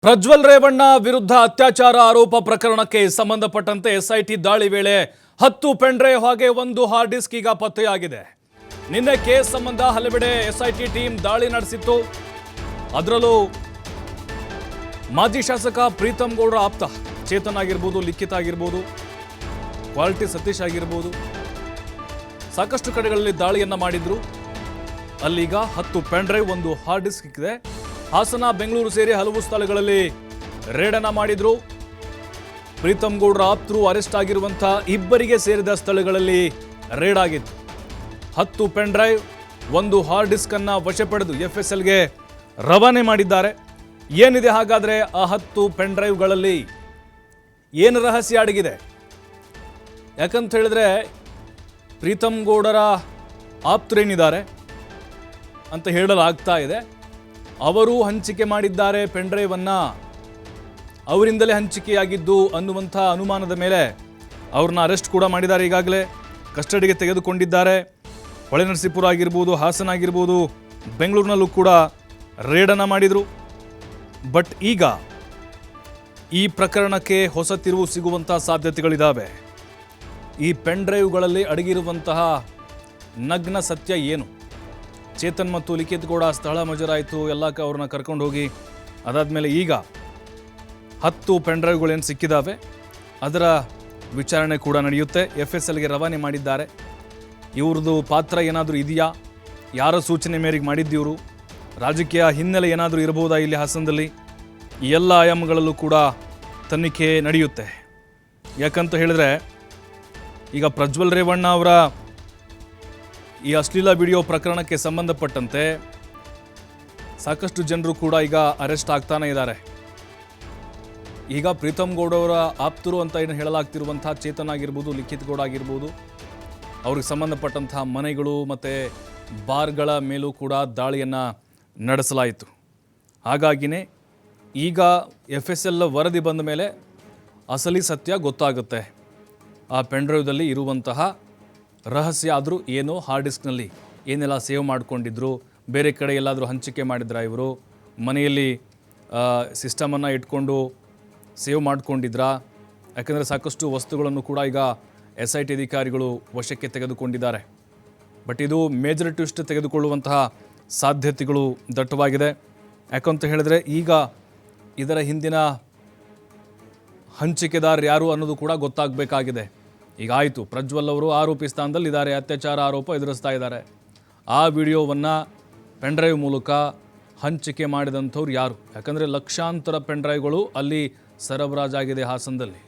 ಪ್ರಜ್ವಲ್ ರೇವಣ್ಣ ವಿರುದ್ಧ ಅತ್ಯಾಚಾರ ಆರೋಪ ಪ್ರಕರಣಕ್ಕೆ ಸಂಬಂಧಪಟ್ಟಂತೆ ಎಸ್ಐಟಿ ದಾಳಿ ವೇಳೆ 10 ಪೆನ್ಡ್ರೈವ್ ಹಾಗೆ ಒಂದು ಹಾರ್ಡ್ ಡಿಸ್ಕ್ ಈಗ ಪತ್ತೆಯಾಗಿದೆ. ನಿನ್ನೆ ಕೇಸ್ ಸಂಬಂಧ ಹಲವೆಡೆ ಎಸ್ಐಟಿ ಟೀಮ್ ದಾಳಿ ನಡೆಸಿತ್ತು. ಅದರಲ್ಲೂ ಮಾಜಿ ಶಾಸಕ ಪ್ರೀತಮ್ ಗೌಡ್ರ ಆಪ್ತ ಚೇತನ್ ಆಗಿರಬಹುದು, ಲಿಖಿತ್ ಆಗಿರಬಹುದು, ಕ್ವಾಲಿಟಿ ಸತೀಶ್ ಆಗಿರಬಹುದು, ಸಾಕಷ್ಟು ಕಡೆಗಳಲ್ಲಿ ದಾಳಿಯನ್ನ ಮಾಡಿದ್ರು. ಅಲ್ಲೀಗ 10 ಪೆನ್ಡ್ರೈವ್ ಒಂದು ಹಾರ್ಡ್ ಡಿಸ್ಕ್ ಇದೆ. ಹಾಸನ, ಬೆಂಗಳೂರು ಸೇರಿ ಹಲವು ಸ್ಥಳಗಳಲ್ಲಿ ರೇಡನ್ನ ಮಾಡಿದ್ರು. ಪ್ರೀತಮ್ ಗೌಡ್ರ ಆಪ್ತರು ಅರೆಸ್ಟ್ ಆಗಿರುವಂತಹ ಇಬ್ಬರಿಗೆ ಸೇರಿದ ಸ್ಥಳಗಳಲ್ಲಿ ರೇಡ್ ಆಗಿತ್ತು. 10 ಪೆನ್ಡ್ರೈವ್ ಒಂದು ಹಾರ್ಡ್ ಡಿಸ್ಕ್ ಅನ್ನ ವಶಪಡೆದು FSLಗೆ ರವಾನೆ ಮಾಡಿದ್ದಾರೆ. ಏನಿದೆ ಹಾಗಾದ್ರೆ ಆ 10 ಪೆನ್ಡ್ರೈವ್ಗಳಲ್ಲಿ ಏನು ರಹಸ್ಯ ಅಡಗಿದೆ? ಯಾಕಂತ ಹೇಳಿದ್ರೆ ಪ್ರೀತಮ್ ಗೌಡರ ಆಪ್ತರೇನಿದ್ದಾರೆ ಅಂತ ಹೇಳಲಾಗ್ತಾ ಇದೆ. ಅವರು ಹಂಚಿಕೆ ಮಾಡಿದ್ದಾರೆ ಪೆನ್ಡ್ರೈವ್ ಅನ್ನ, ಅವರಿಂದಲೇ ಹಂಚಿಕೆಯಾಗಿದ್ದು ಅನ್ನುವಂಥ ಅನುಮಾನದ ಮೇಲೆ ಅವ್ರನ್ನ ಅರೆಸ್ಟ್ ಕೂಡ ಮಾಡಿದ್ದಾರೆ. ಈಗಾಗಲೇ ಕಸ್ಟಡಿಗೆ ತೆಗೆದುಕೊಂಡಿದ್ದಾರೆ. ಹೊಳೆನರಸೀಪುರ ಆಗಿರ್ಬೋದು, ಹಾಸನ ಆಗಿರ್ಬೋದು, ಬೆಂಗಳೂರಿನಲ್ಲೂ ಕೂಡ ರೇಡನ್ನು ಮಾಡಿದರು. ಬಟ್ ಈಗ ಈ ಪ್ರಕರಣಕ್ಕೆ ಹೊಸ ತಿರುವು ಸಿಗುವಂತಹ ಸಾಧ್ಯತೆಗಳಿದ್ದಾವೆ. ಈ ಪೆನ್ಡ್ರೈವ್ಗಳಲ್ಲಿ ಅಡಗಿರುವಂತಹ ನಗ್ನ ಸತ್ಯ ಏನು? ಚೇತನ್ ಮತ್ತು ಲಿಖಿತ್ ಗೌಡ ಸ್ಥಳ ಮಜರಾಯಿತು, ಎಲ್ಲ ಅವ್ರನ್ನ ಕರ್ಕೊಂಡು ಹೋಗಿ ಅದಾದಮೇಲೆ ಈಗ 10 ಪೆನ್ಡ್ರೈವ್ಗಳೇನು ಸಿಕ್ಕಿದ್ದಾವೆ ಅದರ ವಿಚಾರಣೆ ಕೂಡ ನಡೆಯುತ್ತೆ. FSLಗೆ ರವಾನೆ ಮಾಡಿದ್ದಾರೆ. ಇವ್ರದ್ದು ಪಾತ್ರ ಏನಾದರೂ ಇದೆಯಾ? ಯಾರ ಸೂಚನೆ ಮೇರೆಗೆ ಮಾಡಿದ್ದೀವರು? ರಾಜಕೀಯ ಹಿನ್ನೆಲೆ ಏನಾದರೂ ಇರಬಹುದಾ ಇಲ್ಲಿ ಹಾಸನದಲ್ಲಿ? ಈ ಎಲ್ಲ ಆಯಾಮಗಳಲ್ಲೂ ಕೂಡ ತನಿಖೆ ನಡೆಯುತ್ತೆ. ಯಾಕಂತ ಹೇಳಿದ್ರೆ ಈಗ ಪ್ರಜ್ವಲ್ ರೇವಣ್ಣ ಅವರ ಈ ಅಶ್ಲೀಲ ವಿಡಿಯೋ ಪ್ರಕರಣಕ್ಕೆ ಸಂಬಂಧಪಟ್ಟಂತೆ ಸಾಕಷ್ಟು ಜನರು ಕೂಡ ಈಗ ಅರೆಸ್ಟ್ ಆಗ್ತಾನೆ ಇದ್ದಾರೆ. ಈಗ ಪ್ರೀತಮ್ ಗೌಡ ಅವರ ಆಪ್ತರು ಅಂತ ಏನು ಹೇಳಲಾಗ್ತಿರುವಂತಹ ಚೇತನ್ ಆಗಿರ್ಬೋದು, ಲಿಖಿತ್ ಗೌಡ ಆಗಿರ್ಬೋದು, ಅವ್ರಿಗೆ ಸಂಬಂಧಪಟ್ಟಂತಹ ಮನೆಗಳು ಮತ್ತು ಬಾರ್ಗಳ ಮೇಲೂ ಕೂಡ ದಾಳಿಯನ್ನು ನಡೆಸಲಾಯಿತು. ಹಾಗಾಗಿನೇ ಈಗ FSL ವರದಿ ಬಂದ ಮೇಲೆ ಅಸಲಿ ಸತ್ಯ ಗೊತ್ತಾಗುತ್ತೆ. ಆ ಪೆನ್ಡ್ರೈವ್ದಲ್ಲಿ ಇರುವಂತಹ ರಹಸ್ಯ ಆದರೂ ಏನೋ, ಹಾರ್ಡ್ ಡಿಸ್ಕ್ನಲ್ಲಿ ಏನೆಲ್ಲ ಸೇವ್ ಮಾಡಿಕೊಂಡಿದ್ರು, ಬೇರೆ ಕಡೆ ಎಲ್ಲಾದರೂ ಹಂಚಿಕೆ ಮಾಡಿದ್ರಾ ಇವರು, ಮನೆಯಲ್ಲಿ ಸಿಸ್ಟಮನ್ನು ಇಟ್ಕೊಂಡು ಸೇವ್ ಮಾಡ್ಕೊಂಡಿದ್ರಾ? ಯಾಕಂದರೆ ಸಾಕಷ್ಟು ವಸ್ತುಗಳನ್ನು ಕೂಡ ಈಗ SIT ಅಧಿಕಾರಿಗಳು ವಶಕ್ಕೆ ತೆಗೆದುಕೊಂಡಿದ್ದಾರೆ. ಬಟ್ ಇದು ಮೇಜರ್ ಟ್ವಿಸ್ಟ್ ತೆಗೆದುಕೊಳ್ಳುವಂತಹ ಸಾಧ್ಯತೆಗಳು ದಟ್ಟವಾಗಿದೆ. ಯಾಕಂತ ಹೇಳಿದ್ರೆ ಈಗ ಇದರ ಹಿಂದಿನ ಹಂಚಿಕೆದಾರರು ಯಾರು ಅನ್ನೋದು ಕೂಡ ಗೊತ್ತಾಗಬೇಕಾಗಿದೆ. ಈಗ ಆಯಿತು, ಪ್ರಜ್ವಲ್ ಅವರು ಆರೋಪಿ ಸ್ಥಾನದಲ್ಲಿದ್ದಾರೆ, ಅತ್ಯಾಚಾರ ಆರೋಪ ಎದುರಿಸ್ತಾ ಇದ್ದಾರೆ. ಆ ವಿಡಿಯೋವನ್ನು ಪೆನ್ಡ್ರೈವ್ ಮೂಲಕ ಹಂಚಿಕೆ ಮಾಡಿದಂಥವ್ರು ಯಾರು? ಯಾಕಂದರೆ ಲಕ್ಷಾಂತರ ಪೆನ್ಡ್ರೈವ್ಗಳು ಅಲ್ಲಿ ಸರಬರಾಜಾಗಿದೆ ಹಾಸನದಲ್ಲಿ.